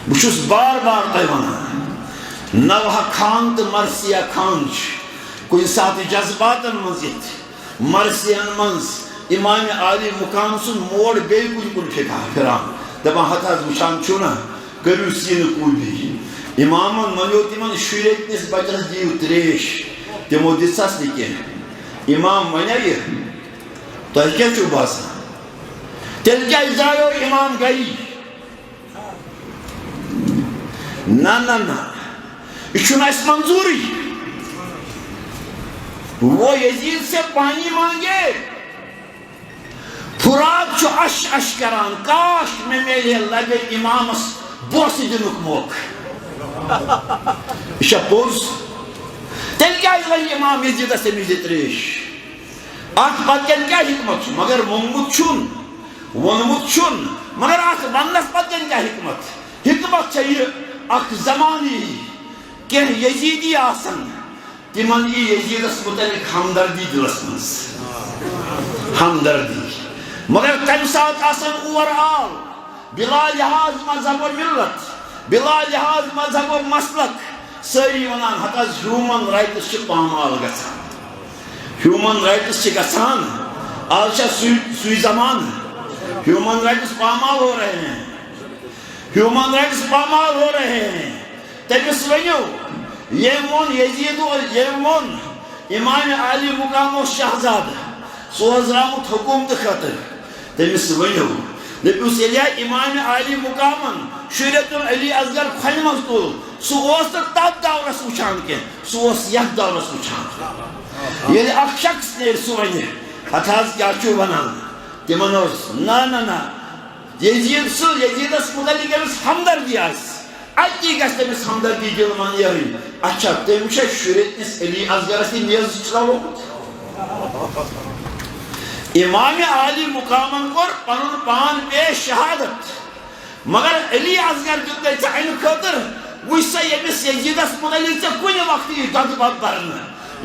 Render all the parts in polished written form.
بچھس بار بار تیوانا نوحہ خان تو مرثیہ خان کوئی ساتھ جذبات منزیت مرثیان منز امام عالی مقام سن موڑ بے کن پھران دپان ہتھاز وچھان چھونا کریو سین کوئی امامن منیو تمن شریت نس بچنس دیو تریش تمو دساس نکین امام ونیا یہ تو کیا چھو باسا تیل کیا ازایو امام گئی نا نا نا اشنا اس منظوری وہ یزید سے پانی مانگے فراد چھو اش اش کران کاش میں میلے لگے امامس بوسی دنک موک اشا پوز تیل کیا ازائی امام یزید سے میزی تریش آت پتین کیا حکمت مگر منگت چھن ونمت چھن مگر آت ونس پتین کیا حکمت چاہیے اک زمانی کہ یزیدی آسن تمن یہ یزیدس متعلق ہمدردی دلس منز ہمدردی مگر تم ساتھ آسن اوورآل بلا لحاظ مذہب و ملت بلا لحاظ مذہب و مسلک ساری ونان حتی ہیومن رائٹس چھ پامال گژھان ہیومن رائٹس چھ گژھان آج سوئی زمان ہیومن رائٹس پامال ہو رہے ہیں ہیومن رائٹس پامال ہو رہے ہیں تمس ونیو یہ مون یزید یہ مون امام علی مقام و شہزاد سوزرامت حکومت خاطر تمس ونیو دپیوس یلیا امام علی مقامن شریعت علی اصغر کھن مز تول سہ تب دورس وچھان کی سہ یتھ دورس وچھان یل اخ شخص نیر سہ ون ہتھاز کیا چھو ونان تمن نا نا نا یزیدس متعلق امس ہمدردی آس اتی گژھِ تٔمِس ہمدردی دل من یارٕنۍ اچھا تٔمۍ چھا شُرِتنِس علی اصغرس تہِ نیز چلاومُت امام عالی مقامن کوٚر پنُن پان پیش شہادت مگر علی اصغر دیُت تٔمۍ ژےٚ اَمہِ خٲطرٕ وٕچھ سا ییٚمِس یزیدس متعلق ژےٚ کُنہِ وقتہٕ یہِ دۄدٕ بَتہٕ برنہٕ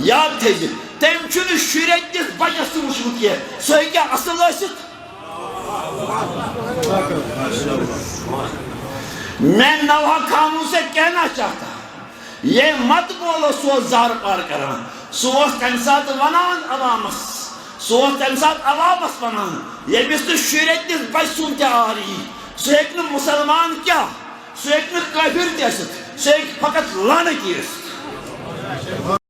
یاد تھٲیزِ تٔمۍ چھُنہٕ شُرِتنِس بچس تہِ وٕچھمُت کینٛہہ سُہ ہیٚکیٛاہ اصٕل ٲسِتھ میں نوحہ خانوں سے کہنا چاہتا یہ مت بولو سو زار پار کران سو تمہ سات ونان عوامس سو تمہ سات عوامس ونان یمس تو شریعتس بچ سن تہ آری سہ ہیکہ مسلمان کیا سہ ہیکہ کافر تہ ٲسِتھ سہ ہیکہ فقط لعنتی ٲسِتھ